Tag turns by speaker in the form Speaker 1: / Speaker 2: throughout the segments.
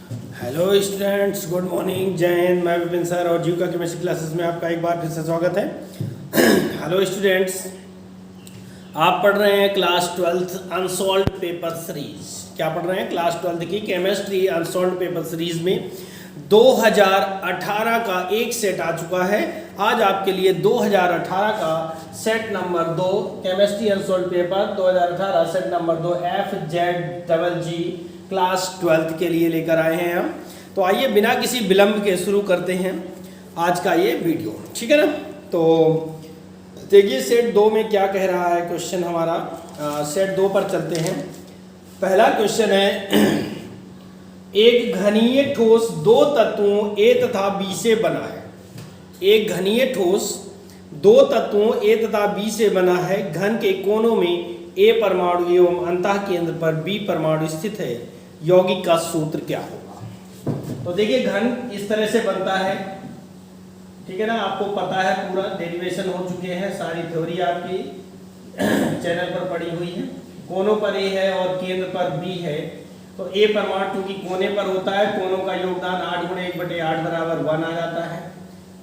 Speaker 1: Hello students, good morning, जय हिंद। मैं Vipin sir और जीव का केमिस्ट्री क्लासेस में आपका एक बार फिर से स्वागत है। हेलो स्टूडेंट्स, आप पढ़ रहे हैं class 12th unsolved paper series. क्या पढ़ रहे हैं? क्लास 12th की केमिस्ट्री अनसॉल्व्ड पेपर सीरीज में 2018 का एक सेट आ चुका है। आज आपके लिए 2018 का set number 2 chemistry unsolved paper 2018 set number 2 FZGG class 12th के लिए लेकर आए हैं हम। तो आइए बिना किसी विलंब के शुरू करते हैं आज का ये वीडियो, ठीक है ना। तो देखिए सेट 2 में क्या कह रहा है क्वेश्चन हमारा। सेट 2 पर चलते हैं। पहला क्वेश्चन है एक घनीय ठोस दो तत्वों A तथा B से बना है। एक घनीय ठोस दो तत्वों A तथा B से बना है। घन के कोनों में A परमाणु एवं अंतः केंद्र पर B परमाणु स्थित है। यौगिक का सूत्र क्या होगा? तो देखिए घन इस तरह से बनता है, ठीक है ना। आपको पता है, पूरा डेरिवेशन हो चुके हैं, सारी थ्योरी आपकी चैनल पर पड़ी हुई है। कोनों पर A है और केंद्र पर B है। तो A परमाणु चूंकि कोने पर होता है, कोनों का योगदान 8 × 1/8 बराबर 1 आ जाता है।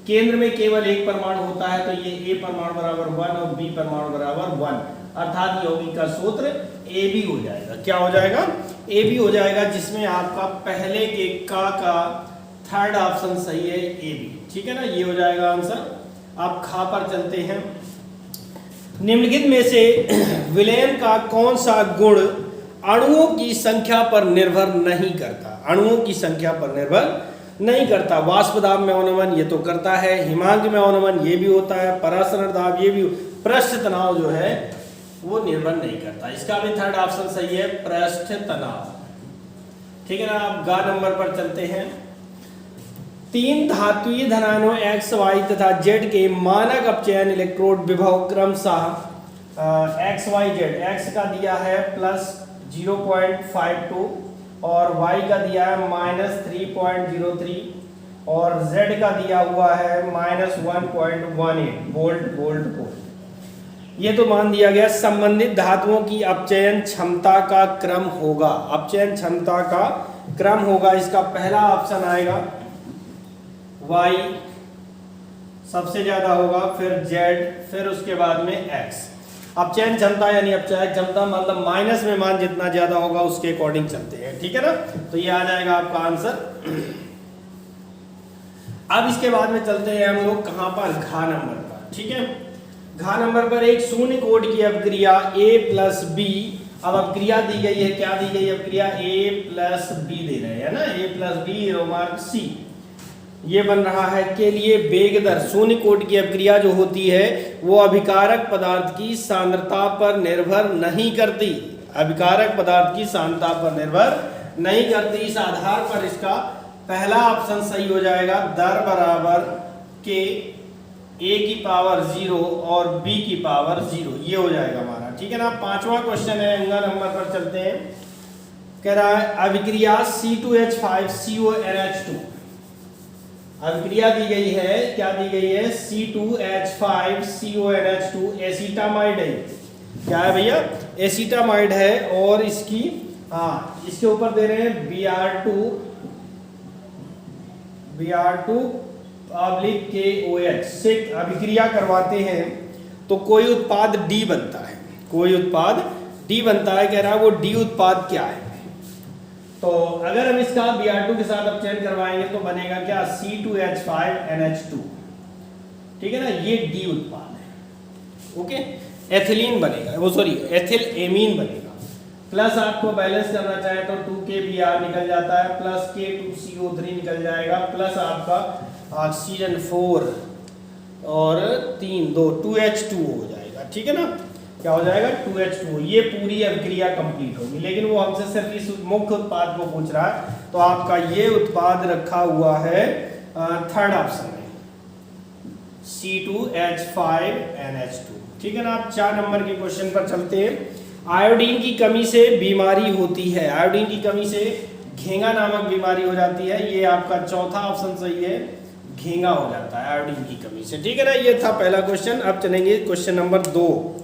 Speaker 1: केंद्र में केवल एक परमाणु होता है, तो ये A परमाणु बराबर 1 और B परमाणु बराबर 1, अर्थात यौगिक का सूत्र AB हो जाएगा। क्या हो जाएगा? AB हो जाएगा, जिसमें आपका पहले के का थर्ड ऑप्शन सही है, AB, ठीक है ना। ये हो जाएगा आंसर। आप खा पर चलते हैं। निम्नलिखित में से विलयन का कौन सा गुण अणुओं की संख्या पर निर्भर नहीं करता? अणुओं की संख्या पर निर्भर नहीं करता। वाष्प दाब में अवनमन ये तो करता है, हिमांक में अवनमन ये भी होता है, परासरण दाब ये भी। पृष्ठ तनाव जो है वो निर्भर नहीं करता। इसका भी थर्ड ऑप्शन सही है, पृष्ठ तनाव, ठीक है ना। आप ग नंबर पर चलते हैं। 3 धात्वीय धनायनों X, Y तथा Z के मानक अपचयन इलेक्ट्रोड विभव क्रमशः X, Y, Z। X का दिया है +0.52 और Y का दिया है -3.03 और Z का दिया हुआ है -1.18 वोल्ट। ये तो मान दिया गया। संबंधित धातुओं की अपचयन क्षमता का क्रम होगा। अपचयन क्षमता का क्रम होगा। इसका पहला ऑप्शन आएगा Y सबसे ज्यादा होगा, फिर Z, फिर उसके बाद में X। अपचयन क्षमता यानी अपचयन क्षमता मतलब माइनस में मान जितना ज्यादा होगा उसके अकॉर्डिंग चलते हैं, ठीक है ना। तो ये आ जाएगा आपका आंसर। अब इसके बाद में चलते हैं हम लोग कहां पर? घा नंबर पर, ठीक है। घा नंबर पर एक शून्य कोड की अपक्रिया A + B। अब अपक्रिया दी गई है, क्या दी गई अपक्रिया? A + B दे रहे हैं ना, A + B रोमार्क C। ये बन रहा है के लिए वेग दर। शून्य कोड की अपक्रिया जो होती है वो अभिकारक पदार्थ की सांद्रता पर निर्भर नहीं करती। अभिकारक पदार्थ की सांद्रता पर निर्भर नहीं करती। इस आधार पर इसका पहला ऑप्शन सही हो जाएगा। दर बराबर के A की पावर 0 और B की पावर 0, ये हो जाएगा हमारा, ठीक है ना। पांचवा क्वेश्चन है, अंगा नंबर पर चलते हैं। कह रहा है अभिक्रिया C2H5CONH2। अभिक्रिया दी गई है, क्या दी गई है? C2H5CONH2 एसीटामाइड है। क्या है भैया? एसीटामाइड है। और इसकी इसके ऊपर दे रहे हैं Br2 KOH से अभिक्रिया करवाते हैं तो कोई उत्पाद D बनता है। कोई उत्पाद D बनता है। कह रहा है वो D उत्पाद क्या है? तो अगर हम इसका Br2 के साथ अपचयन करवाएंगे तो बनेगा क्या? C2H5NH2, ठीक है ना। ये D उत्पाद है, ओके। एथिलीन बनेगा, वो सॉरी एथिल एमीन बनेगा। प्लस आपको बैलेंस करना चाहे तो 2K निकल जाता है, प्लस K2CO3 निकल जाएगा, प्लस आपका ऑक्सीजन 4 और 2H2O हो जाएगा, ठीक है ना। क्या हो जाएगा? 2H2O। ये पूरी अभिक्रिया कंप्लीट होगी। लेकिन वो हमसे सिर्फ इस मुख्य उत्पाद को पूछ रहा है, तो आपका ये उत्पाद रखा हुआ है थर्ड ऑप्शन में, C2H5NH2, ठीक है ना। आप 4 नंबर के क्वेश्चन पर चलते हैं। आयोडीन की कमी से बीमारी होती है। आयोडीन की कमी से घेंगा नामक बीमारी हो जाती है। ये आपका चौथा ऑप्शन सही है, घेंगा हो जाता है आयोडीन की कमी से, ठीक है ना। ये था पहला क्वेश्चन। अब चलेंगे क्वेश्चन नंबर 2।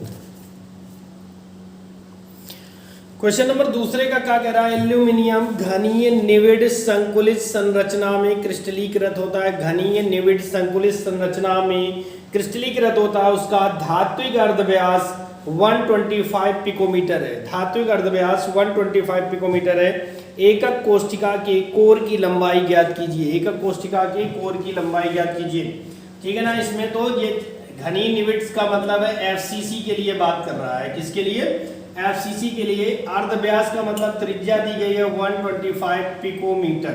Speaker 1: क्वेश्चन नंबर दूसरे का क्या कह रहा है, एल्यूमिनियम घनीय निविड संकुलित संरचना में क्रिस्टलीकृत होता है। घनीय निविड संकुलित संरचना में क्रिस्टलीकृत होता है, उसका धात्विक अर्धव्यास 125 पिकोमीटर है। धात्विक अर्धव्यास 125 पिकोमीटर है। एकक कोष्ठिका के कोर की लंबाई ज्ञात कीजिए। एकक कोष्ठिका के कोर की लंबाई ज्ञात कीजिए। ठीक है ना। इसमें तो ये घनीय निविड्स का मतलब है एफसीसी के लिए बात कर रहा है। किसके लिए? एफसीसी के लिए। अर्धव्यास का मतलब त्रिज्या दी गई है 125 पिकोमीटर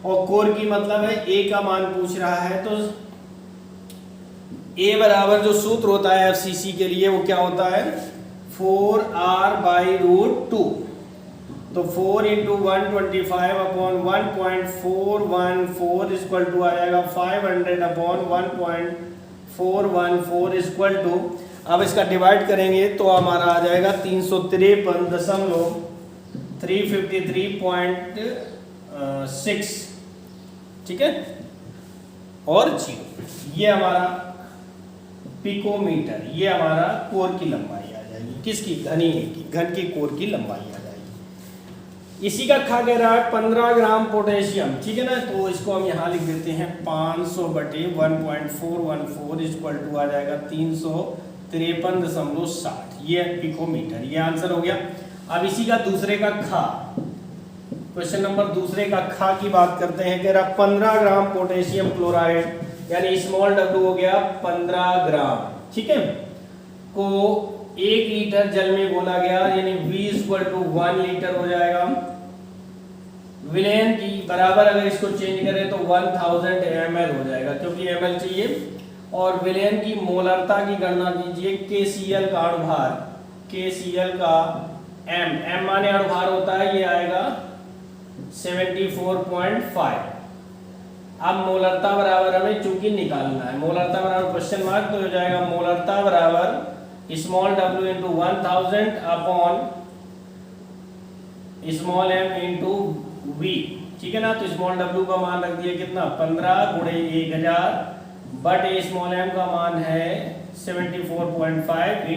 Speaker 1: और कोर की मतलब है ए का मान पूछ रहा है। तो ए बराबर जो सूत्र होता है एफसीसी के लिए वो क्या होता है, 4r/√2। तो 4 × 125 अपॉन 1.414 इक्वल टू आ जाएगा 500 अपॉन 1.414 इक्वल टू, अब इसका डिवाइड करेंगे तो हमारा आ जाएगा 353.353.6। ठीक है। और 0 ये हमारा पिकोमीटर, ये हमारा कोर की लंबाई आ जाएगी। किसकी? घनीय की, घन के कोर की लंबाई आ जाएगी। इसी का खा कह रहा है 15 ग्राम पोटेशियम। ठीक है ना। तो इसको हम यहाँ लिख देते हैं 500/1.414 इक्वल टू आ जाएगा 353.60। ये पिकोमीटर, ये आंसर हो गया। अब इसी का दूसरे का खा, क्वेश्चन नंबर दूसरे का खा की बात करते हैं। कह रहा 15 ग्राम पोटेशियम क्लोराइड यानी स्मॉल w हो गया 15 ग्राम। ठीक है। को 1 लीटर जल में घोला गया यानी V = 1 लीटर हो जाएगा। विलयन की बराबर अगर इसको चेंज करें तो 1000 ml हो जाएगा, क्योंकि ml चाहिए। और विलयन की मोलरता की गणना कीजिए। KCl का अणुभार, KCl का m माने अणुभार होता है, ये आएगा 74.5। अब मोलरता बराबर हमें चूंकि निकालना है, मोलरता बराबर क्वेश्चन मार्क, तो हो जाएगा मोलरता बराबर small w × 1000 upon small m × v। ठीक है ना। तो स्मॉल w का मान रख दिया कितना, 15 × 1000 बट स्मॉल m का मान है 74.5 ×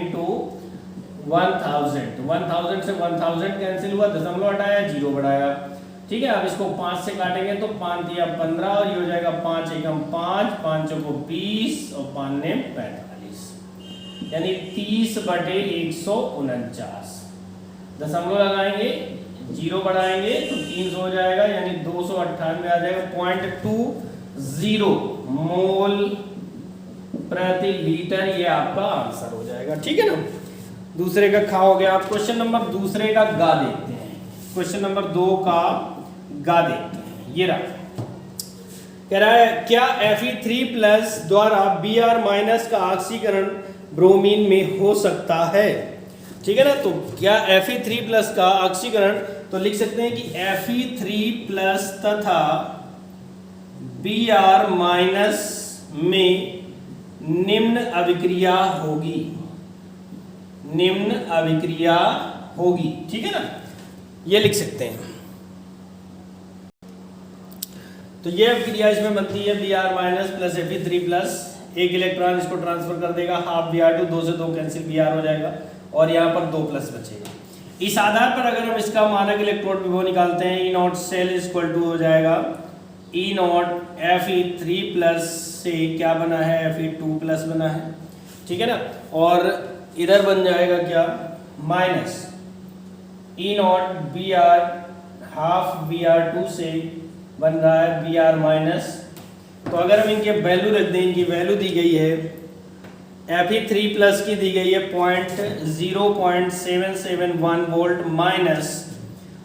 Speaker 1: 1000। 1000 से 1000 कैंसिल हुआ, दशमलव हटाया, 0 बढ़ाया। ठीक है। अब इसको 5 से काटेंगे तो 5 दिया 15 और ये हो जाएगा 5 एकम 5, 5 को 20 और 5 ने 45 यानी 30/149। दशमलव लगाएंगे, 0 बढ़ाएंगे तो 300 हो जाएगा यानी 298 आ जाएगा। 0.20 मोल प्रति लीटर, ये आपका आंसर हो जाएगा। ठीक है ना। दूसरे का खा हो गया। आप क्वेश्चन नंबर दूसरे का गा देखते हैं। क्वेश्चन नंबर 2 का गा देखते हैं। ये रहा, कह रहा है क्या Fe3+ द्वारा Br- का ऑक्सीकरण ब्रोमीन में हो सकता है। ठीक है ना। तो क्या Fe3+ का ऑक्सीकरण, तो लिख सकते हैं कि Fe3+ तथा Br- में निम्न अभिक्रिया होगी। निम्न अभिक्रिया होगी। ठीक है ना। ये लिख सकते हैं। तो ये अभिक्रिया इसमें बनती है Br- प्लस Fe3+, एक इलेक्ट्रॉन इसको ट्रांसफर कर देगा, हाफ Br2, 2 से 2 कैंसिल, Br हो जाएगा और यहाँ पर 2 प्लस बचेगा। इस आधार पर अगर हम इसका मानक इलेक्ट्रोड विभव निकालते हैं, E0 सेल इक्वल टू हो जाएगा E0 Fe3+ से क्या बना है, Fe2+ बना है। ठीक है ना। और इधर बन जाएगा क्या, minus E0 Br half Br2 से बन रहा है Br-। तो अगर हम इनके वैल्यू रख दें, इनकी वैल्यू दी गई है Fe3+ की दी गई है 0.0771 वोल्ट माइनस,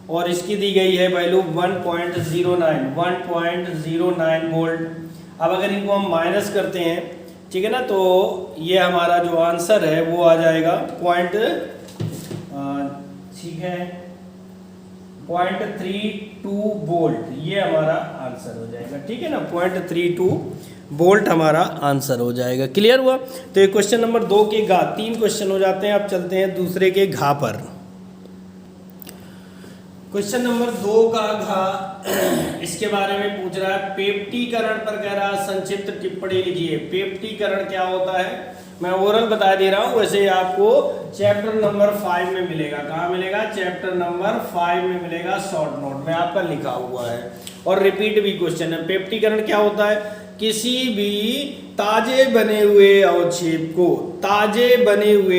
Speaker 1: और इसकी दी गई है वैल्यू 1.09 वोल्ट। अब अगर इनको हम माइनस करते हैं, ठीक है ना, तो ये हमारा जो आंसर है वो आ जाएगा ठीक है 0.32 वोल्ट, ये हमारा आंसर हो जाएगा। ठीक है ना। 0.32 वोल्ट हमारा आंसर हो जाएगा। क्लियर हुआ। तो ये क्वेश्चन नंबर 2 के घा 3 क्वेश्चन हो जाते हैं। अब चलते हैं दूसरे के घा पर। क्वेश्चन नंबर 2 का घा इसके बारे में पूछ रहा है, पेप्टीकरण पर कह रहा है संक्षिप्त टिप्पणी लिखिए। पेप्टीकरण क्या होता है, मैं ओरल बता दे रहा हूँ, वैसे आपको चैप्टर नंबर 5 में मिलेगा। कहाँ मिलेगा? चैप्टर नंबर 5 में मिलेगा, शॉर्ट नोट में आपका लिखा हुआ है। और रिपीट भी क्वेश्चन है। पेप्टीकरण क्या होता है? किसी भी ताजे बने हुए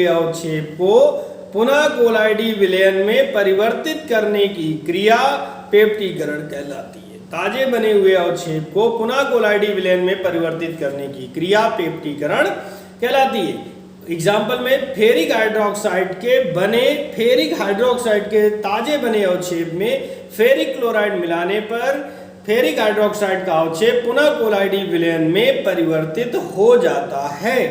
Speaker 1: अवक्षेप को पुनः कोलाइडी विलयन में परिवर्तित करने की क्रिया पेप्टीकरण कहलाती है। ताजे बने हुए अवक्षेप को पुनः कोलाइडी विलयन में परिवर्तित करने की क्रिया पेप्टीकरण कहलाती है। एग्जाम्पल में फेरिक हाइड्रोक्साइड के ताजे बने अवक्षेप में फेरिक क्लोराइड मिलाने पर फेरिक हाइड्रोक्साइड का अवक्षेप पुनः कोलाइडी विलयन में परिवर्तित हो जाता है।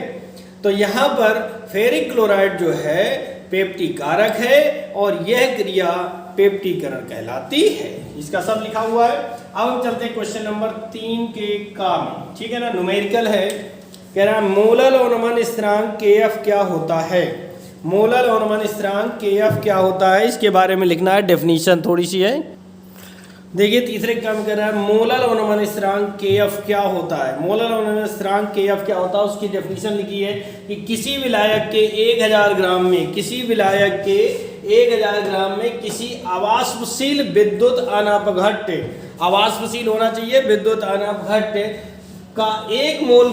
Speaker 1: तो यहाँ पर फेरिक क्लोराइड जो है पेप्टीकारक है और यह क्रिया पेप्टीकरण कहलाती है। इसका सब लिखा हुआ है। अब हम चलते हैं क्वेश्चन नंबर 3 के का में। ठीक है ना, न्यूमेरिकल है। कह रहा है मोलल अवनमन स्थिरांक Kf क्या होता है। मोलल अवनमन स्थिरांक Kf क्या होता है, इसके बारे में लिखना है। डेफिनेशन थोड़ी सी है, देखिए तीसरे काम कर रहा है। मोलल अवनमन स्थिरांक Kf क्या होता है। मोलल अवनमन स्थिरांक Kf क्या होता है, उसकी डेफिनेशन लिखी है कि किसी विलायक के 1000 ग्राम में किसी अवाष्पशील विद्युत अनपघट्य, अवाष्पशील होना चाहिए, विद्युत अनपघट्य का एक मोल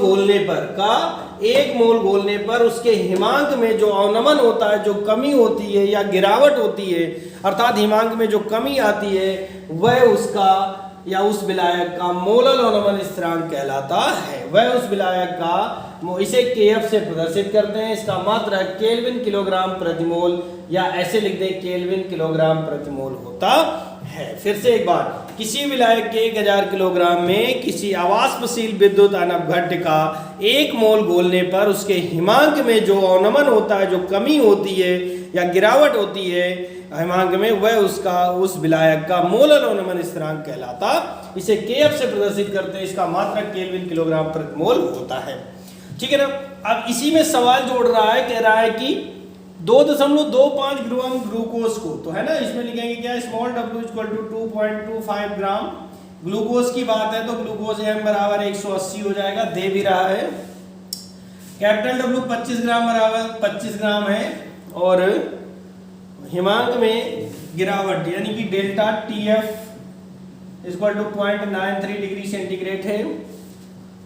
Speaker 1: घोलने पर उसके हिमांक में जो अवनमन होता है, जो कमी होती है या गिरावट होती है, अर्थात हिमांक में जो कमी आती है, वह उसका या उस विलायक का मोलल अवनमन स्थिरांक कहलाता है। वह उस विलायक का, इसे Kf से प्रदर्शित करते हैं। इसका मात्रा केल्विन किलोग्राम प्रति मोल, या ऐसे लिख दें केल्विन किलोग्राम प्रति मोल होता है। फिर से एक बार, किसी विलायक के 1000 किलोग्राम में किसी अवाष्पशील विद्युत अनपघट्य का एक मोल घोलने पर उसके हिमांक में जो अवनमन होता है, जो कमी होती है या गिरावट होती है हिमांक में, वह उस विलायक का मोलल अवनमन स्थिरांक कहलाता। इसे Kf से प्रदर्शित करते हैं। इसका मात्रक केल्विन किलोग्राम प्रति मोल होता है। ठीक है ना। अब इसी में सवाल जोड़ रहा है, कह रहा है कि 2.25 ग्राम ग्लूकोज को, तो है ना, इसमें लिखेंगे क्या, small w equal to 2.25 gram. ग्लूकोज की बात है तो ग्लूकोज m बराबर 180 हो जाएगा, दे भी रहा है। कैपिटल W 25 ग्राम बराबर 25 ग्राम है, और हिमांक में गिरावट यानी कि delta TF equal to 0.93 degree centigrade है।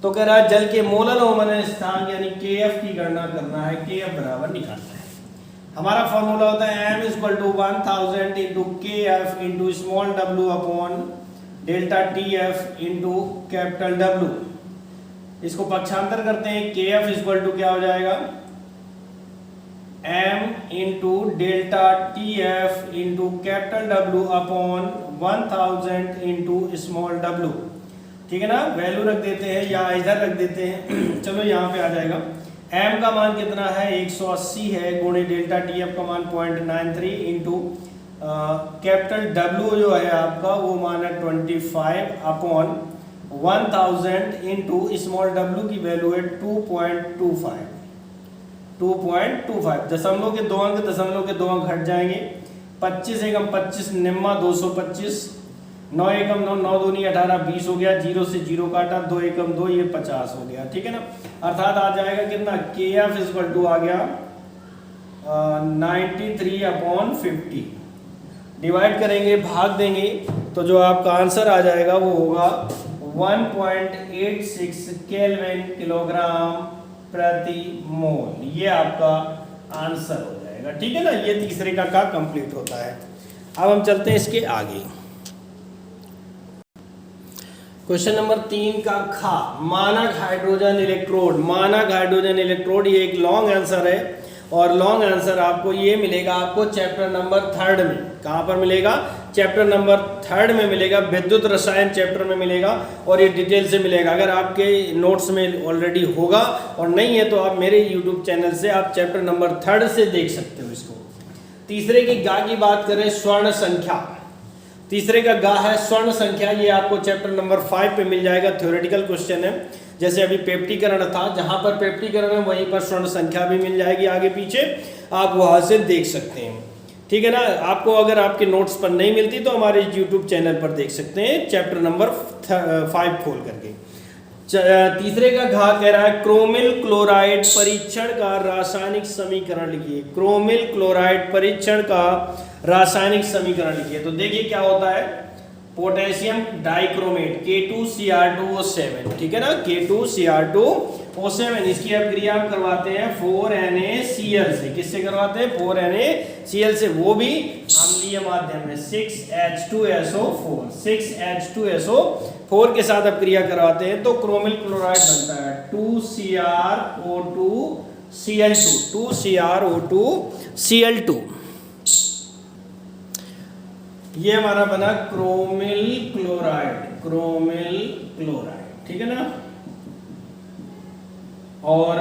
Speaker 1: तो कह रहा है जल के मोलल अवनमन स्थिरांक यानी Kf की गणना करना है। Kf बराबर निकालना है। हमारा फॉर्मूला होता है m equal to 1000 into Kf into small w upon delta TF into capital W। इसको पक्षांतर करते हैं। Kf इक्वल टू क्या हो जाएगा, m into delta TF into capital W upon 1000 into small w। ठीक है ना, वैल्यू रख देते हैं या इधर रख देते हैं। चलो यहाँ पे आ जाएगा। m का मान कितना है, 180 है, गुणे डेल्टा TF का मान 0.93 इंटू कैपिटल W जो है आपका वो मान है 25 अपॉन 1000 इंटू स्मॉल w की वैल्यू है 2.25। दशमलव के दो अंक हट जाएंगे। 25 एकम 25 निम्मा 225, 9 एकम 9, 9 दूनी 18, 20 हो गया। 0 से 0 काटा, 2 एकम 2, ये 50 हो गया। ठीक है ना, अर्थात आ जाएगा कितना, Kf इक्वल टू आ गया 93 अपॉन 50। डिवाइड करेंगे, भाग देंगे, तो जो आपका आंसर आ जाएगा वो होगा 1.86 केल्विन किलोग्राम प्रति मोल। ये आपका आंसर हो जाएगा। ठीक है ना, ये तीसरे का कंप्लीट होता है। अब हम चलते हैं इसके आगे। क्वेश्चन नंबर 3 का खा, मानक हाइड्रोजन इलेक्ट्रोड। मानक हाइड्रोजन इलेक्ट्रोड ये एक लॉन्ग आंसर है, और लॉन्ग आंसर आपको ये मिलेगा आपको चैप्टर नंबर 3 में। कहाँ पर मिलेगा, चैप्टर नंबर 3 में मिलेगा, विद्युत रसायन चैप्टर में मिलेगा, और ये डिटेल से मिलेगा। अगर आपके नोट्स में ऑलरेडी होगा और नहीं है तो आप मेरे यूट्यूब चैनल से आप चैप्टर नंबर 3 से देख सकते हो इसको। तीसरे की गा की बात करें, स्वर्ण संख्या। तीसरे का गा है स्वर्ण संख्या, ये आपको चैप्टर नंबर 5 पे मिल जाएगा। थ्योरेटिकल क्वेश्चन है, जैसे अभी पेप्टीकरण था, जहां पर पेप्टीकरण है वहीं पर स्वर्ण संख्या भी मिल जाएगी आगे पीछे, आप वहां से देख सकते हैं। ठीक है ना, आपको अगर आपके नोट्स पर नहीं मिलती तो हमारे YouTube चैनल पर देख सकते हैं, चैप्टर नंबर 5 खोल करके। तीसरे का घा कह रहा है क्रोमिल क्लोराइड परीक्षण का रासायनिक समीकरण लिखिए। क्रोमिल क्लोराइड परीक्षण का रासायनिक समीकरण लिखिए। तो देखिए क्या होता है, पोटेशियम डाइक्रोमेट K2Cr2O7, ठीक है ना, K2Cr2O7, इसकी अपक्रिया हम करवाते हैं 4NaCl से। किससे करवाते हैं? 4NaCl से, वो भी अम्लीय माध्यम में 6H2SO4, 6H2SO4 के साथ अपक्रिया करवाते हैं तो क्रोमिल क्लोराइड बनता है 2CrO2Cl2, 2CrO2Cl2। ये हमारा बना क्रोमिल क्लोराइड, क्रोमिल क्लोराइड, ठीक है ना। और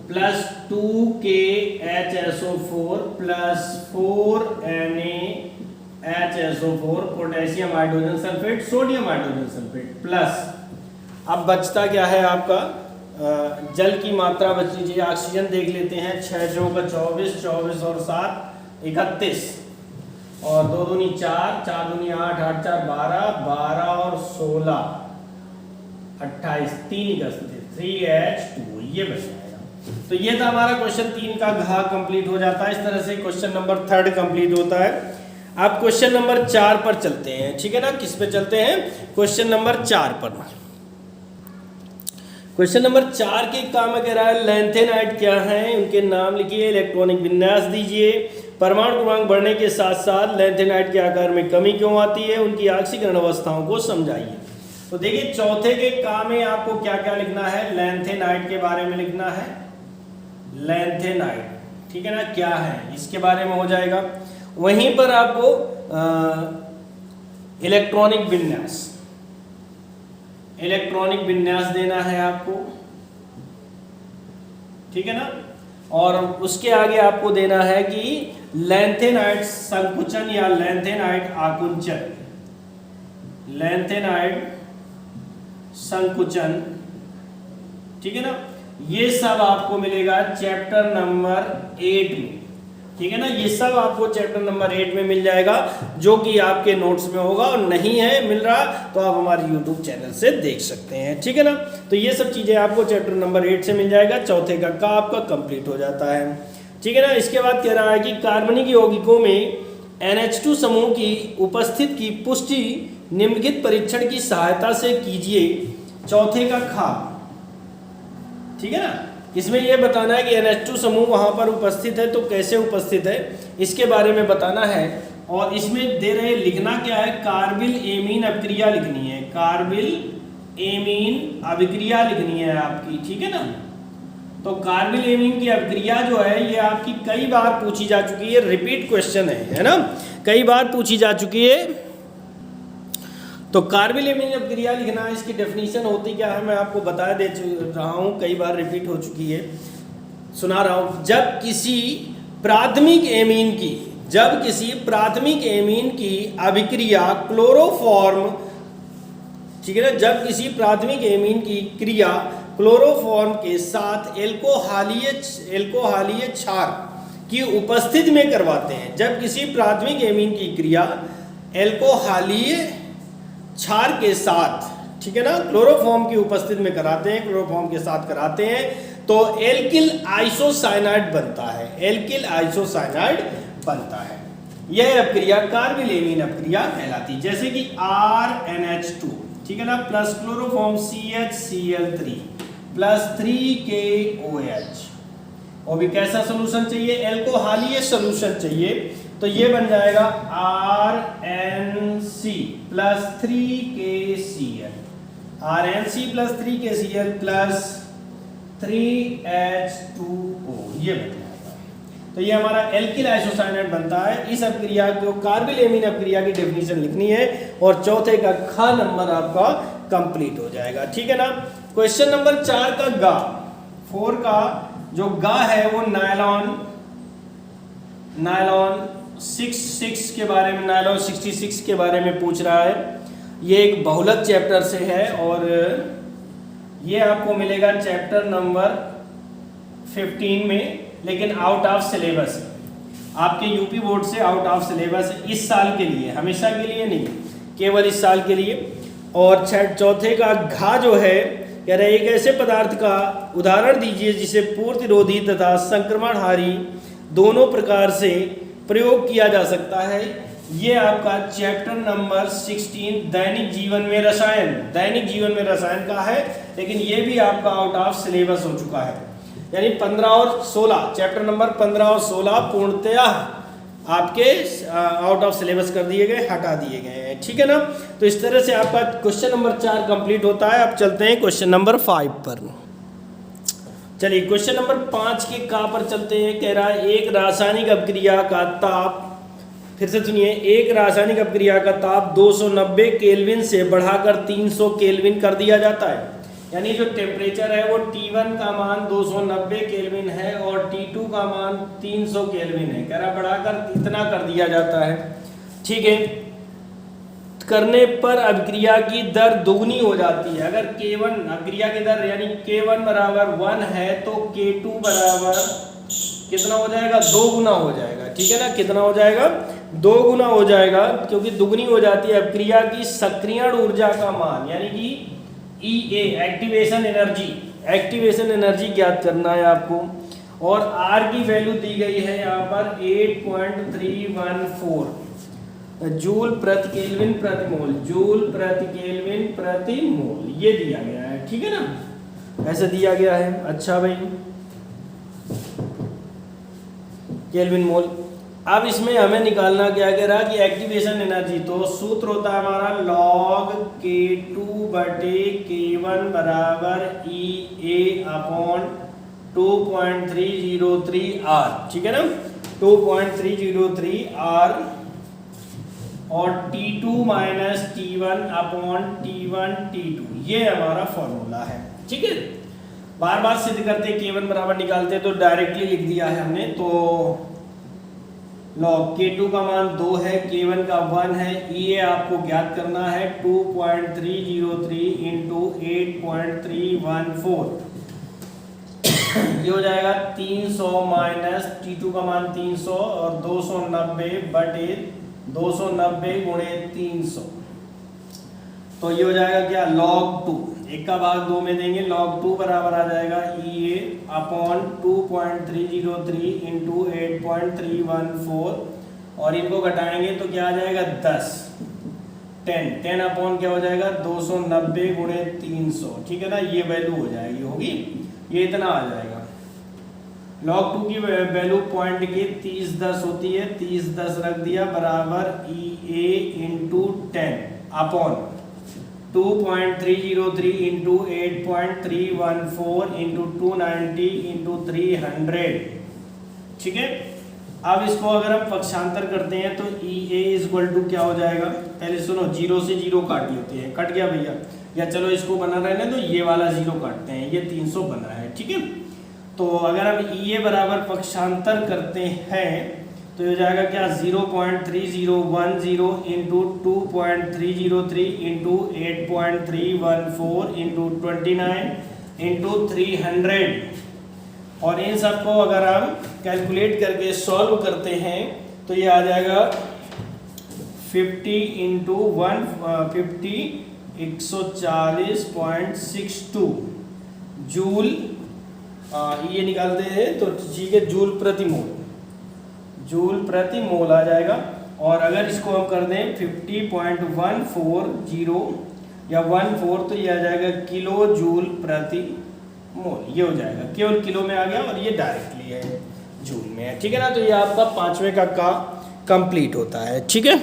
Speaker 1: plus 2KHSO4 plus 4NaHSO4 potassium hydrogen sulphate, sodium hydrogen sulphate plus, अब बचता क्या है आपका, जल की मात्रा बच लीजिए, ऑक्सीजन देख लेते हैं, 6 का 24, 24 और 7 31, और 2 दूनी 4, 4 दूनी 8, 8 4 12, 12 और 16 28, 3H2, ये बच जाएगा। तो ये था हमारा क्वेश्चन 3 का घा कंप्लीट हो जाता है। इस तरह से क्वेश्चन नंबर 3 कंप्लीट होता है। अब क्वेश्चन नंबर 4 पर चलते हैं, ठीक है ना। किस पे चलते हैं? क्वेश्चन नंबर 4 पर। क्वेश्चन नंबर 4 के काम में कह रहा है लैंथेनाइड क्या है, उनके नाम लिखिए, इलेक्ट्रॉनिक विन्यास दीजिए, परमाणु क्रमांक बढ़ने के साथ साथ लैंथेनाइड के आकार में कमी क्यों आती है, उनकी ऑक्सीकरण अवस्थाओं को समझाइए। तो देखिए चौथे के काम में आपको क्या क्या लिखना है, लैंथेनाइड के बारे में लिखना है, लैंथेनाइड, ठीक है ना, क्या है इसके बारे में हो जाएगा। वहीं पर आपको इलेक्ट्रॉनिक विन्यास, इलेक्ट्रॉनिक विन्यास देना है आपको, ठीक है ना। और उसके आगे आपको देना है कि लैंथेनाइड संकुचन या लैंथेनाइड आकुंचन, लैंथेनाइड संकुचन, ठीक है ना। ये सब आपको मिलेगा चैप्टर नंबर 8 में, ठीक है ना। ये सब आपको चैप्टर नंबर 8 में मिल जाएगा, जो कि आपके नोट्स में होगा, और नहीं है मिल रहा तो आप हमारे YouTube चैनल से देख सकते हैं, ठीक है ना। तो ये सब चीज़ें आपको चैप्टर नंबर 8 से मिल जाएगा। चौथे का आपका कंप्लीट हो जाता है, ठीक है ना। इसके बाद कह रहा है कि कार्बनिक यौगिकों में NH2 समूह की उपस्थित की पुष्टि निम्नलिखित परीक्षण की सहायता से कीजिए। चौथे का खा, ठीक है ना। इसमें यह बताना है कि NH2 समूह वहां पर उपस्थित है तो कैसे उपस्थित है, इसके बारे में बताना है। और इसमें दे रहे लिखना क्या है, कार्बिल एमीन अभिक्रिया लिखनी है, कार्बिल एमीन अभिक्रिया लिखनी है आपकी, ठीक है ना। तो कार्बिल एमीन की अभिक्रिया जो है ये आपकी कई बार पूछी जा चुकी है, रिपीट क्वेश्चन है ना, कई बार पूछी जा चुकी है। तो कार्बिल एमीन अभिक्रिया लिखना है, इसकी डेफिनेशन होती क्या है मैं आपको बता दे रहा हूँ, कई बार रिपीट हो चुकी है, सुना रहा हूँ। जब किसी प्राथमिक एमीन की, जब किसी प्राथमिक एमीन की अभिक्रिया क्लोरोफॉर्म, ठीक है ना, जब किसी प्राथमिक एमीन की क्रिया क्लोरोफॉर्म के साथ एल्कोहलीय क्षार की उपस्थिति में करवाते हैं, जब किसी प्राथमिक एमीन की क्रिया एल्कोहलीय क्षार के साथ, ठीक है ना, क्लोरोफॉर्म की उपस्थिति में कराते हैं, क्लोरोफॉर्म के साथ कराते हैं तो एल्किल आइसोसाइनाइड बनता है, एल्किल आइसोसाइनाइड बनता है। यह अपक्रिया कार्बिल एमीन अपक्रिया कहलाती है। जैसे कि RNH2, ठीक है ना, plus chloroform CHCl3 plus 3KOH, और भी कैसा सोल्यूशन चाहिए, एल्कोहलीय सोल्यूशन चाहिए, तो ये बन जाएगा RNC plus 3KCl, RNC plus 3KCl plus 3H2O, ये बन जाएगा। तो ये हमारा एल्किल आइसोसाइनाइड बनता है। इस अपक्रिया को कार्बिल एमीन अपक्रिया की डेफिनेशन लिखनी है, और चौथे का ख नंबर आपका कंप्लीट हो जाएगा, ठीक है ना। क्वेश्चन नंबर 4 का गा, 4 का जो गा है वो नायलॉन 66 के बारे में, नायलॉन 66 के बारे में पूछ रहा है। ये एक बहुलक चैप्टर से है, और ये आपको मिलेगा चैप्टर नंबर 15 में, लेकिन आउट ऑफ सिलेबस है, आपके यूपी बोर्ड से आउट ऑफ सिलेबस है, इस साल के लिए, हमेशा के लिए नहीं, केवल इस साल के लिए। और चौथे का घा जो है कह रहे हैं एक ऐसे पदार्थ का उदाहरण दीजिए जिसे पूर्तिरोधी तथा संक्रमणहारी दोनों प्रकार से प्रयोग किया जा सकता है। ये आपका चैप्टर नंबर 16 दैनिक जीवन में रसायन, दैनिक जीवन में रसायन का है, लेकिन ये भी आपका आउट ऑफ सिलेबस हो चुका है। यानी 15 और 16, चैप्टर नंबर 15 और 16 पूर्णतया आपके आउट ऑफ सिलेबस कर दिए गए, हटा दिए गए हैं, ठीक है ना। तो इस तरह से आपका क्वेश्चन नंबर 4 कंप्लीट होता है। अब चलते हैं क्वेश्चन नंबर 5 पर। चलिए क्वेश्चन नंबर 5 के का पर चलते हैं। कह रहा है एक रासायनिक अपक्रिया का ताप, फिर से सुनिए, एक रासायनिक अपक्रिया का ताप 290 केल्विन से बढ़ाकर 300 केल्विन कर दिया जाता है। यानी जो टेम्परेचर है वो T1 का मान 290 केल्विन है और T2 का मान 300 केल्विन है। कह रहा बढ़ाकर इतना कर दिया जाता है, ठीक है। करने पर अभिक्रिया की दर दुगनी हो जाती है। अगर K1 अभिक्रिया की दर यानी K1 बराबर 1 है तो K2 बराबर कितना हो जाएगा, 2 गुना हो जाएगा, ठीक है ना। कितना हो जाएगा, 2 गुना हो जाएगा, क्योंकि दुगनी हो जाती है। अभिक्रिया की सक्रियण ऊर्जा का मान यानी कि EA एक्टिवेशन एनर्जी ज्ञात करना है आपको, और R की वैल्यू दी गई है यहाँ पर 8.314 जूल प्रति केल्विन प्रति मोल, जूल प्रति केल्विन प्रति मोल ये दिया गया है, ठीक है ना, ऐसे दिया गया है। अच्छा भाई, केल्विन मोल। अब इसमें हमें निकालना क्या कह रहा कि एक्टिवेशन एनर्जी, तो सूत्र होता है हमारा log K2 बटे K1 बराबर EA अपॉन 2.303 R, ठीक है ना, 2.303 R, और T2 minus T1 upon T1 T2 ये हमारा फॉर्मूला है, ठीक है। बार बार सिद्ध करते K1 बराबर निकालते तो डायरेक्टली लिख दिया है हमने। तो लॉग K2 का मान 2 है, K1 का 1 है, EA आपको ज्ञात करना है 2.303 इंटू 8.314 ये हो जाएगा 300 माइनस T2 का मान 300 और 290 बटे 290 गुणे 300, तो ये हो जाएगा क्या, log 2, एक का भाग 2 में देंगे, log 2 बराबर आ जाएगा EA अपॉन 2.303 इंटू 8.314 और इनको घटाएंगे तो क्या आ जाएगा 10 10 अपॉन क्या हो जाएगा 290 गुणे 300, ठीक है ना, ये वैल्यू हो जाएगी, होगी ये इतना आ जाएगा। log 2 की वैल्यू पॉइंट की 30-10 होती है, 30-10 रख दिया बराबर EA into 10 upon 2.303 into 8.314 into 290 into 300, ठीक है। अब इसको अगर हम पक्षांतर करते हैं तो EA इक्वल टू क्या हो जाएगा, पहले सुनो, 0 से 0 काट लेते हैं, कट गया भैया, या चलो इसको बना रहे हैं तो ये वाला 0 काटते हैं, ये 300 बना है, ठीक है। तो अगर हम EA बराबर पक्षांतर करते हैं तो ये हो जाएगा क्या, 0.3010 इंटू 2.303 इंटू 8.314 इंटू 29 इंटू 300, और इन सबको अगर हम कैलकुलेट करके सॉल्व करते हैं तो ये आ जाएगा 50 इंटू 150 140.62 जूल, ये निकालते हैं तो ठीक है, जूल प्रति मोल, जूल प्रति मोल आ जाएगा। और अगर इसको हम कर दें 50.140 या 14 तो ये आ जाएगा किलो जूल प्रति मोल, ये हो जाएगा, केवल किलो में आ गया और ये डायरेक्टली है जूल में है, ठीक है ना। तो ये आपका 5वें का कंप्लीट होता है, ठीक है।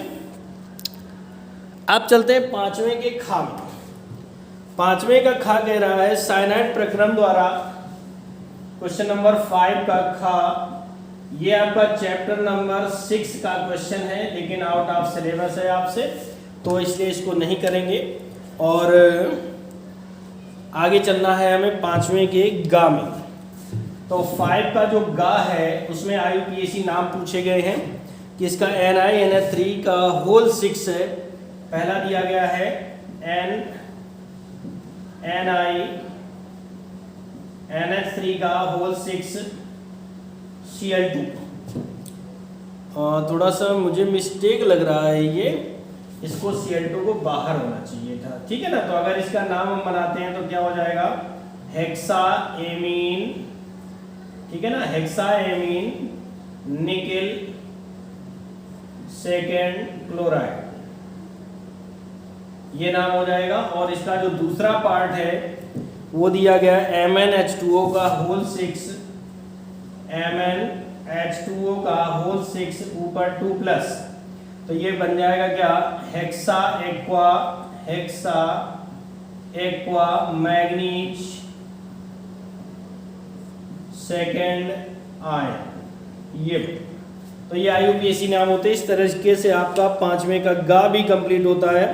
Speaker 1: अब चलते हैं 5वें के खा में। 5वें का खा कह रहा है साइनाइड प्रक्रम द्वारा, क्वेश्चन नंबर 5 का खा, ये आपका चैप्टर नंबर 6 का क्वेश्चन है, लेकिन आउट ऑफ सिलेबस है आपसे, तो इसलिए इसको नहीं करेंगे। और आगे चलना है हमें 5वें के गा में। तो 5 का जो गा है उसमें IUPAC नाम पूछे गए हैं कि इसका NiNH3 का होल 6 है। पहला दिया गया है NiNH3 का होल 6 Cl2, थोड़ा सा मुझे मिस्टेक लग रहा है, ये इसको Cl2 को बाहर होना चाहिए था, ठीक है ना। तो अगर इसका नाम हम बनाते हैं तो क्या हो जाएगा, हेक्साएमीन, ठीक है ना, हेक्साएमीन निकेल सेकेंड क्लोराइड, ये नाम हो जाएगा। और इसका जो दूसरा पार्ट है वो दिया गया MnH2O का होल 6, MnH2O का होल 6 ऊपर 2+, तो ये बन जाएगा क्या, hexa aqua manganese second ion, ये तो ये IUPAC नाम होते हैं। इस तरीके से आपका 5वें का गा भी कंप्लीट होता है।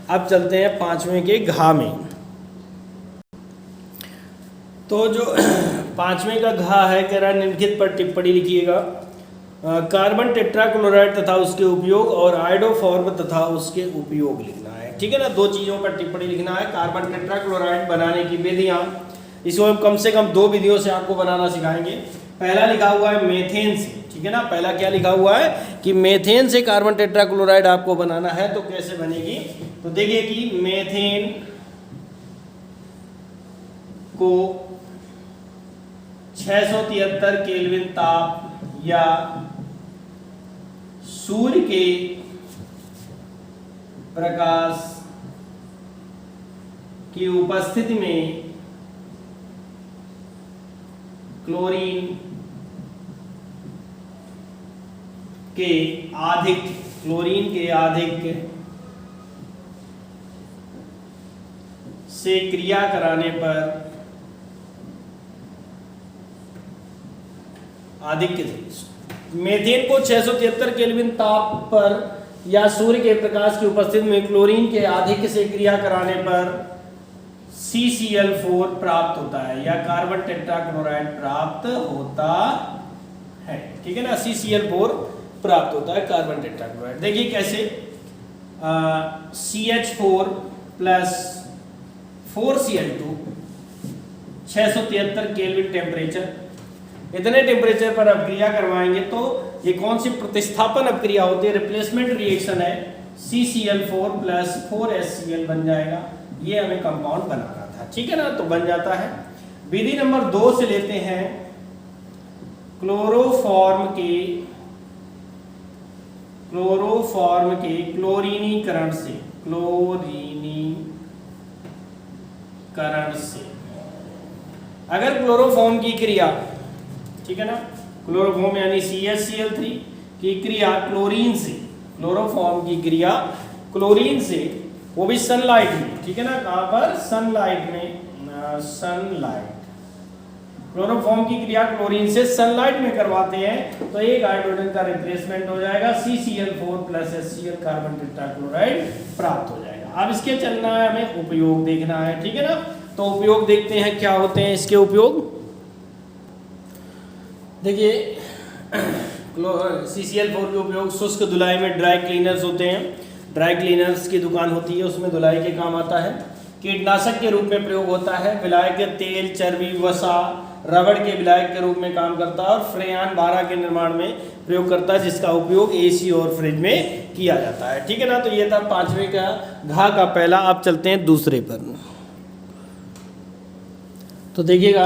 Speaker 1: अब चलते हैं 5वें के घा में। तो जो 5वें का घा है, कह रहा है निम्नलिखित पर टिप्पणी लिखिएगा। कार्बन टेट्राक्लोराइड तथा उसके उपयोग और आयोडोफॉर्म तथा उसके उपयोग लिखना है, ठीक है ना। 2 चीज़ों पर टिप्पणी लिखना है। कार्बन टेट्राक्लोराइड बनाने की विधियाँ, इसको हम कम से कम 2 विधियों से आपको बनाना सिखाएंगे। पहला लिखा हुआ है मेथेन से, ठीक है ना। पहला क्या लिखा हुआ है कि मेथेन से कार्बन टेट्राक्लोराइड आपको बनाना है, तो कैसे बनेगी, तो देखिए कि मेथेन को 673 केल्विन ताप या सूर्य के प्रकाश की उपस्थिति में क्लोरीन के आधिक्य से क्रिया कराने पर मेथेन को 673 केल्विन ताप पर या सूर्य के प्रकाश की उपस्थिति में क्लोरीन के आधिक्य से क्रिया कराने पर CCl4 प्राप्त होता है या कार्बन टेट्राक्लोराइड प्राप्त होता है, ठीक है ना। CCl4 प्राप्त होता है कार्बन टेट्राक्लोराइड। देखिए कैसे, CH4 plus 4Cl2 673 kelvin temperature, इतने टेम्परेचर पर अपक्रिया करवाएंगे तो ये कौन सी प्रतिस्थापन अपक्रिया होती है, रिप्लेसमेंट रिएक्शन है। CCl4 प्लस 4HCl बन जाएगा। ये हमें कंपाउंड बनाना था, ठीक है ना, तो बन जाता है। विधि नंबर 2 से लेते हैं क्लोरोफॉर्म के क्लोरीनीकरण से, अगर क्लोरोफॉर्म की क्रिया, ठीक है ना, क्लोरोफॉर्म यानी CHCl3 की क्रिया क्लोरीन से, क्लोरोफॉर्म की क्रिया क्लोरीन से, वो भी सनलाइट में, ठीक है ना, कहां पर, सनलाइट में, क्लोरोफॉर्म की क्रिया क्लोरीन से सनलाइट में करवाते हैं तो एक हाइड्रोजन का रिप्लेसमेंट हो जाएगा, CCl4 plus HCl carbon tetrachloride प्राप्त हो जाएगा। अब इसके चलना है, हमें उपयोग देखना है, ठीक है ना। तो उपयोग देखते हैं क्या होते हैं इसके उपयोग। देखिए CCl4 के उपयोग शुष्क धुलाई में ड्राई क्लीनर्स होते हैं, ड्राई क्लीनर्स की दुकान होती है, उसमें धुलाई के काम आता है। कीटनाशक के रूप में प्रयोग होता है, विलायक के तेल, चर्बी, वसा, रबड़ के विलायक के रूप में काम करता है और फ्रेयान 12 के निर्माण में प्रयोग करता है, जिसका उपयोग AC और फ्रिज में किया जाता है, ठीक है ना। तो ये था 5वें का घा का पहला। अब चलते हैं दूसरे पर। तो देखिएगा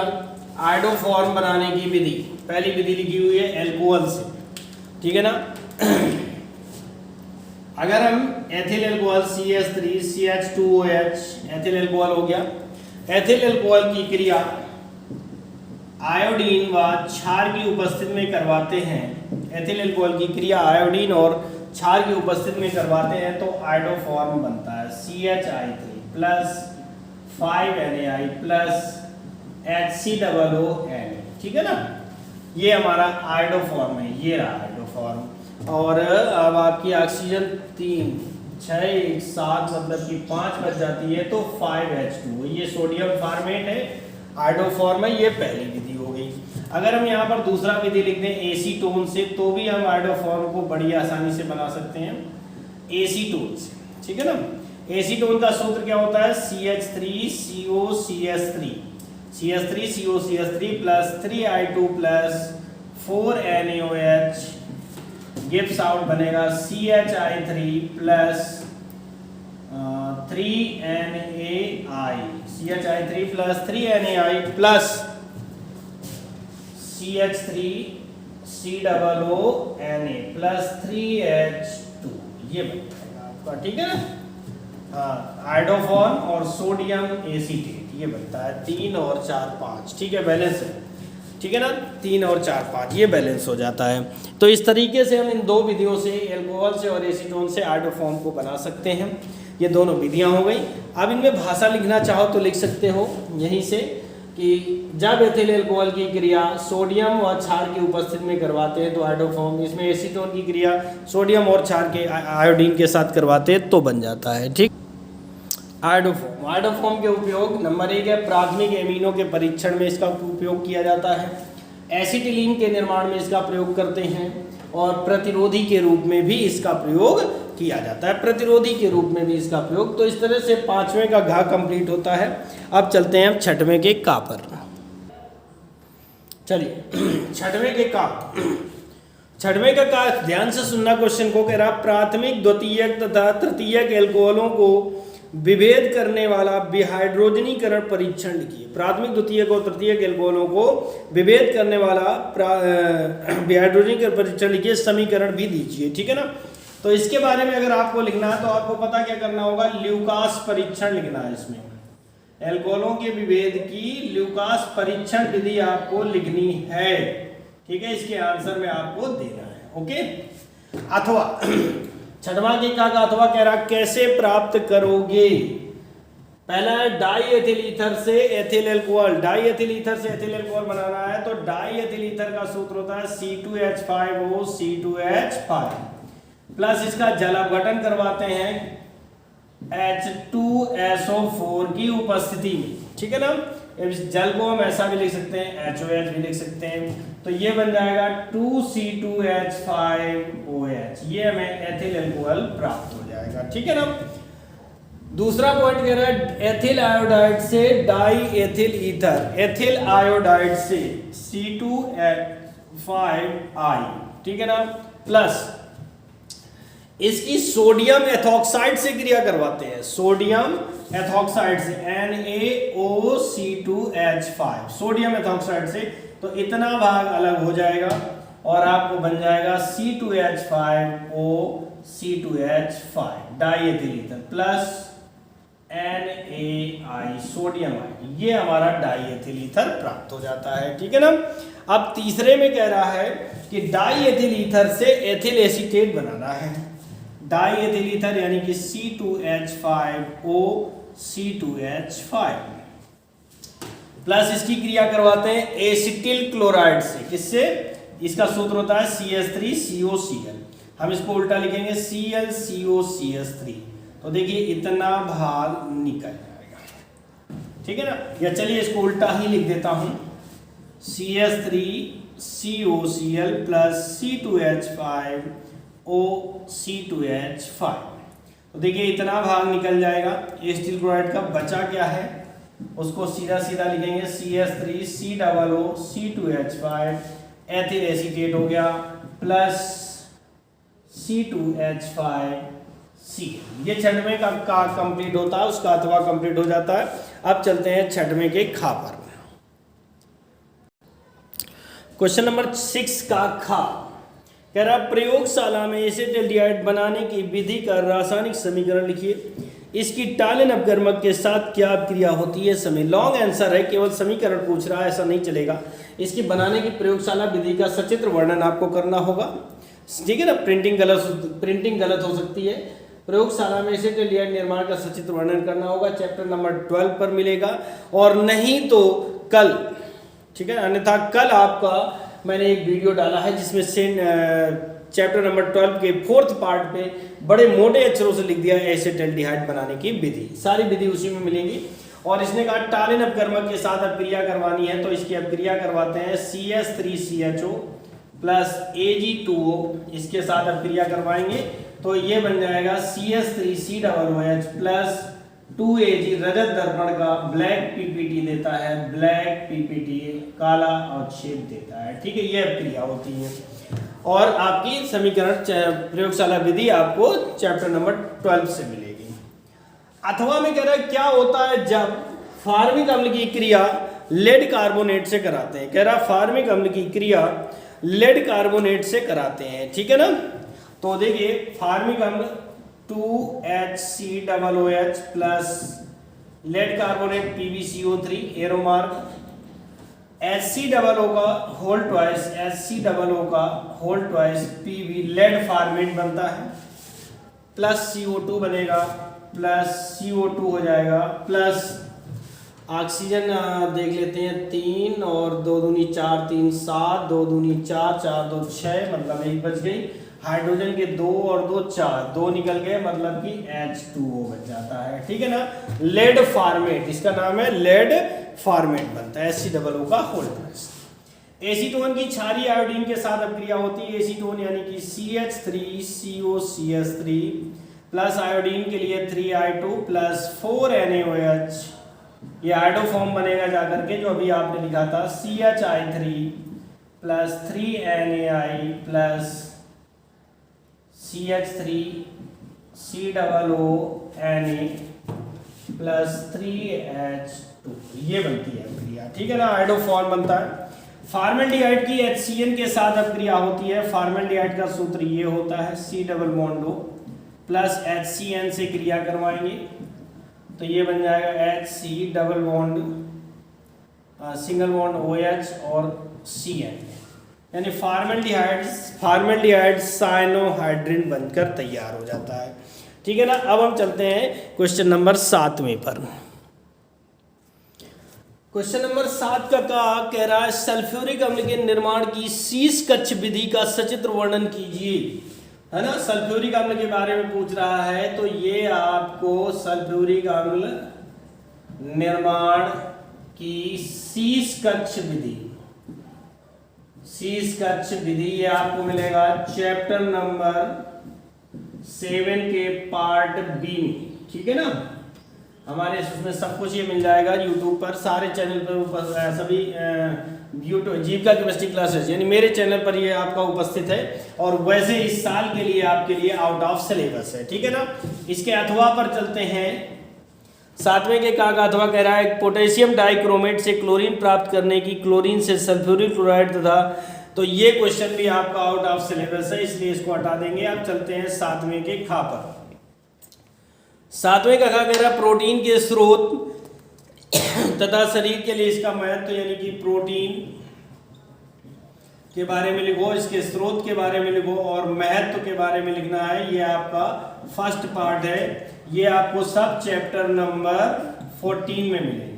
Speaker 1: आयोडोफॉर्म बनाने की विधि, पहली विधि लिखी हुई है एल्कोहल से, ठीक है ना। अगर हम ethyl alcohol CH3 CH2OH ethyl alcohol हो गया, एथिल एल्कोहल की क्रिया आयोडीन व क्षार की उपस्थिति में करवाते हैं, एथिल एल्कोहल की क्रिया आयोडीन और क्षार की उपस्थिति में करवाते हैं तो आयोडोफॉर्म बनता है, CHI3 plus 5NaI plus HCOONA, ठीक है ना। ये हमारा आयोडोफॉर्म है, ये रहा आयोडोफॉर्म। और अब आपकी ऑक्सीजन 3 6 1 7 मतलब कि 5 बच जाती है तो 5H2, ये सोडियम फॉर्मेट है, आयोडोफॉर्म है, ये पहली विधि हो गई। अगर हम यहाँ पर दूसरा विधि लिख दें एसीटोन से तो भी हम आयोडोफॉर्म को बड़ी आसानी से बना सकते हैं एसीटोन से, ठीक है ना। एसीटोन का सूत्र क्या होता है, CH3COCH3 plus 3I2 plus 4NaOH gives out बनेगा CHI3 plus 3NaI CHI3 plus 3NaI plus CH3COONA plus 3H2 ये बनता है आपका, ठीक है ना। हाँ, आयोडोफॉन और सोडियम एसीटेट ये बनता है 3 और 4 5, ठीक है, बैलेंस है, ठीक है ना, 3 और 4 5 ये बैलेंस हो जाता है। तो इस तरीके से हम इन दो विधियों से अल्कोहल से और एसीटोन से आयोडोफॉर्म को बना सकते हैं। ये दोनों विधियां हो गई। अब इनमें भाषा लिखना चाहो तो लिख सकते हो यहीं से कि जब एथिल अल्कोहल की क्रिया सोडियम और क्षार की उपस्थिति में करवाते हैं तो आयोडोफॉर्म, इसमें एसीटोन की क्रिया सोडियम और क्षार के आयोडीन के साथ करवाते हैं तो बन जाता है, ठीक। आयोडोफॉर्म के उपयोग नंबर 1 है, प्राथमिक एमिनो के परीक्षण में इसका उपयोग किया जाता है, एसिटिलीन के निर्माण में इसका प्रयोग करते हैं और प्रतिरोधी के रूप में भी इसका प्रयोग किया जाता है, प्रतिरोधी के रूप में भी इसका प्रयोग। तो इस तरह से 5वें का घा कंप्लीट होता है। अब चलते हैं 6वें के का पर। चलिए 6वें के का, 6वें का ध्यान से सुनना क्वेश्चन को। कह रहा प्राथमिक द्वितीयक तथा तृतीयक एल्कोहलों को विभेद करने वाला विहाइड्रोजनीकरण परीक्षण लिखिए। प्राथमिक द्वितीयक और तृतीयक एल्कोहलों को विभेद करने वाला विहाइड्रोजनीकरण परीक्षण लिखिए, समीकरण भी दीजिए, ठीक है ना। तो इसके बारे में अगर आपको लिखना है तो आपको पता क्या करना होगा, ल्यूकास परीक्षण लिखना है। इसमें एल्कोहलों के विभेद की ल्यूकास परीक्षण विधि आपको लिखनी है, ठीक है, इसके आंसर में आपको देना है, ओके। अथवा 6वां के का अथवा कह रहा कैसे प्राप्त करोगे। पहला है डाई एथिल ईथर से ethyl alcohol, die ethyl ether से एथिल अल्कोहल बनाना है तो डाई एथिल ईथर का सूत्र होता है C2H5O C2H5 प्लस इसका जल अपघटन करवाते हैं H2SO4 की उपस्थिति में, ठीक है ना। इस जल को हम ऐसा भी लिख सकते हैं, HOH भी लिख सकते हैं, तो ये बन जाएगा 2C2H5OH, ये हमें एथिल अल्कोहल प्राप्त हो जाएगा, ठीक है ना। दूसरा पॉइंट कह रहा है एथिल आयोडाइड से die ethyl ether, ethyl iodide से C2H5I, ठीक है ना, प्लस इसकी सोडियम एथॉक्साइड से क्रिया करवाते हैं, सोडियम एथॉक्साइड से NaOC2H5, सोडियम एथॉक्साइड से, तो इतना भाग अलग हो जाएगा और आपको बन जाएगा C2H5O C2H5 die ethyl ether plus NaI sodium ion, ये हमारा डाई एथिल ईथर प्राप्त हो जाता है, ठीक है ना। अब तीसरे में कह रहा है कि डाई एथिल ईथर से एथिल एसीटेट बनाना है, डाई एथिल ईथर यानी कि C2H5O C2H5 प्लस इसकी क्रिया करवाते हैं एसिटिल क्लोराइड से, किससे, इसका सूत्र होता है CH3COCl, हम इसको उल्टा लिखेंगे ClCOCH3, तो देखिए इतना भाग निकल जाएगा, ठीक है ना। या चलिए इसको उल्टा ही लिख देता हूं CH3COCl प्लस C2H5O C2H5, तो देखिए इतना भाग निकल जाएगा। एसिटिल क्लोराइड का बचा क्या है उसको सीधा सीधा लिखेंगे CH3COO C2H5 एथिल एसीटेट हो गया प्लस C2H5C, ये 6वें का कंप्लीट होता है, उसका अथवा कंप्लीट हो जाता है। अब चलते हैं 6वें के खा पर। क्वेश्चन नंबर 6 का खा कह रहा प्रयोगशाला में एसिटाल्डिहाइड बनाने की विधि का रासायनिक समीकरण लिखिए, इसकी टालिन अपगर्मक के साथ क्या क्रिया होती है समय। लॉन्ग आंसर है, केवल समीकरण पूछ रहा है, ऐसा नहीं चलेगा। इसकी बनाने की प्रयोगशाला विधि का सचित्र वर्णन आपको करना होगा, ठीक है ना। प्रिंटिंग गलत हो सकती है। प्रयोगशाला में एसिटाल्डिहाइड निर्माण का सचित्र वर्णन करना होगा, चैप्टर नंबर 12 पर मिलेगा, और नहीं तो कल, ठीक है, अन्यथा कल आपका मैंने एक वीडियो डाला है जिसमें से चैप्टर नंबर 12 के 4th पार्ट पे बड़े मोटे अक्षरों से लिख दिया है एसिटाल्डिहाइड बनाने की विधि, सारी विधि उसी में मिलेंगी। और इसने कहा टालिन अपकर्मक के साथ अपक्रिया करवानी है, तो इसकी अपक्रिया करवाते हैं CH3CHO प्लस Ag2O, इसके साथ अपक्रिया करवाएंगे तो ये बन जाएगा CH3COOH प्लस 2Ag, रजत दर्पण का ब्लैक पीपीटी देता है, ब्लैक पीपीटी काला अवक्षेप देता है, ठीक है, ये अपक्रिया होती है। और आपकी समीकरण प्रयोगशाला विधि आपको चैप्टर नंबर 12 से मिलेगी। अथवा में कह रहा है क्या होता है जब फार्मिक अम्ल की क्रिया लेड कार्बोनेट से कराते हैं। कह रहा है फार्मिक अम्ल की क्रिया लेड कार्बोनेट से कराते हैं, ठीक है ना। तो देखिए फार्मिक अम्ल 2HCOOH plus lead carbonate PbCO3 arrow mark HCOO का whole twice Pb lead formate बनता है, प्लस CO2 बनेगा, प्लस CO2 हो जाएगा, प्लस ऑक्सीजन देख लेते हैं 3 और 2 दूनी 4 3 7 2 दूनी 4 4 2 6 मतलब 1 बच गई। हाइड्रोजन के 2 और 2 4 2 निकल गए मतलब कि H2O बच जाता है, ठीक है ना। लेड फॉर्मेट, इसका नाम है लेड फॉर्मेट बनता है HCOO का होल ट्वाइस। एसीटोन की क्षारीय आयोडीन के साथ अभिक्रिया होती है। एसीटोन यानी कि CH3COCH3 प्लस आयोडीन के लिए 3I2 प्लस 4NaOH, ये आयोडो फॉर्म बनेगा जाकर के जो अभी आपने लिखा था CHI3 plus 3NaI plus CH3 COONA plus 3H2, ये बनती है अभिक्रिया, ठीक है ना। आयोडो फॉर्म बनता है। फॉर्मेल्डिहाइड की HCN के साथ अभिक्रिया होती है। फॉर्मेल्डिहाइड का सूत्र ये होता है C double bond O plus HCN से क्रिया करवाएंगे तो ये बन जाएगा HC double bond single bond OH और CN, यानी फॉर्मेल्डिहाइड साइनोहाइड्रिन बनकर तैयार हो जाता है, ठीक है ना। अब हम चलते हैं क्वेश्चन नंबर 7वें पर। क्वेश्चन नंबर 7 का कह रहा है सल्फ्यूरिक अम्ल के निर्माण की शीश कक्ष विधि का सचित्र वर्णन कीजिए, है ना। सल्फ्यूरिक अम्ल के बारे में पूछ रहा है तो ये आपको सल्फ्यूरिक अम्ल निर्माण की शीश कक्ष विधि ये आपको मिलेगा चैप्टर नंबर 7 के पार्ट बी में, ठीक है ना। हमारे उसमें सब कुछ ये मिल जाएगा यूट्यूब पर, सारे चैनल पर सभी यूट्यूब जीविका केमिस्ट्री क्लासेस यानी मेरे चैनल पर ये आपका उपस्थित है। और वैसे इस साल के लिए आपके लिए आउट ऑफ सिलेबस है, ठीक है ना। इसके अथवा पर चलते हैं। 7वें के का अथवा कह रहा है पोटेशियम डाइक्रोमेट से क्लोरीन प्राप्त करने की क्लोरीन से सल्फ्यूरिक क्लोराइड तथा, तो ये क्वेश्चन भी आपका आउट ऑफ सिलेबस है इसलिए इसको हटा देंगे। अब चलते हैं 7वें के खा पर। 7वें का कह रहा है प्रोटीन के स्रोत तथा शरीर के लिए इसका महत्व, यानी कि प्रोटीन के बारे में लिखो, इसके स्रोत के बारे में लिखो और महत्व के बारे में लिखना है। ये आपका फर्स्ट पार्ट है, ये आपको सब चैप्टर नंबर 14 में मिलेंगे।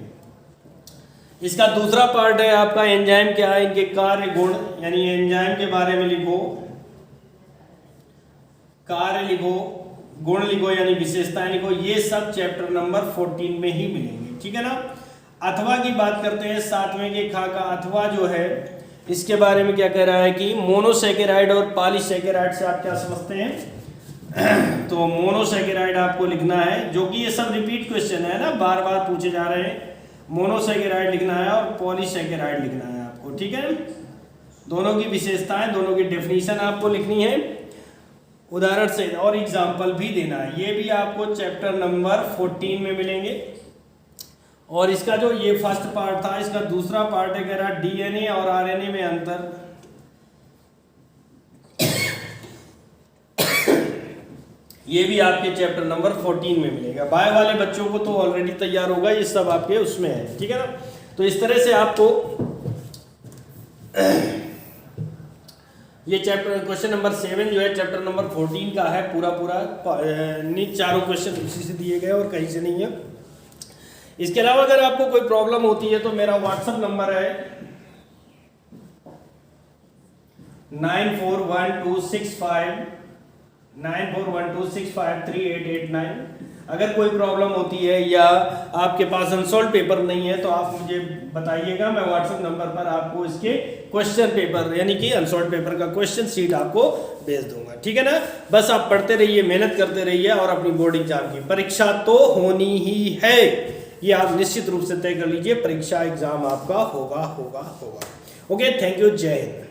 Speaker 1: इसका दूसरा पार्ट है आपका एंजाइम क्या है, इनके कार्य गुण, यानी एंजाइम के बारे में लिखो, कार्य लिखो, गुण लिखो यानी विशेषताएं लिखो। ये सब चैप्टर नंबर 14 में ही मिलेंगे, ठीक है ना। अथवा की बात करते हैं 7वें के खा का। अथवा जो है इसके बारे में क्या कह रहा है कि मोनोसैकेराइड और पॉलीसैकेराइड से आप क्या समझते हैं। तो मोनोसैकेराइड आपको लिखना है, जो कि ये सब रिपीट क्वेश्चन है ना, बार बार पूछे जा रहे हैं। मोनोसैकेराइड लिखना है और पॉलीसैकेराइड लिखना है आपको, ठीक है। दोनों की विशेषताएं, दोनों की डेफिनेशन आपको लिखनी है उदाहरण से और एग्जाम्पल भी देना है। ये भी आपको चैप्टर नंबर 14 में मिलेंगे। और इसका जो ये फर्स्ट पार्ट था, इसका दूसरा पार्ट है कह रहा डीएनए और आरएनए में अंतर। ये भी आपके चैप्टर नंबर 14 में मिलेगा। बायो वाले बच्चों को तो ऑलरेडी तैयार होगा, ये सब आपके उसमें है, ठीक है ना। तो इस तरह से आपको ये चैप्टर क्वेश्चन नंबर 7 जो है चैप्टर नंबर 14 का है पूरा चारों क्वेश्चन उसी से दिए गए और कहीं से नहीं है। इसके अलावा अगर आपको कोई प्रॉब्लम होती है तो मेरा व्हाट्सएप नंबर है 9412653889। अगर कोई प्रॉब्लम होती है या आपके पास अनसॉल्व पेपर नहीं है तो आप मुझे बताइएगा, मैं व्हाट्सएप नंबर पर आपको इसके क्वेश्चन पेपर यानी कि अनसॉल्व पेपर का क्वेश्चन शीट आपको भेज दूंगा, ठीक है ना। बस आप पढ़ते रहिए, मेहनत करते रहिए और अपनी बोर्ड एग्जाम की परीक्षा तो होनी ही है, ये आप निश्चित रूप से तय कर लीजिए। परीक्षा एग्जाम आपका होगा। ओके, थैंक यू, जय हिंद।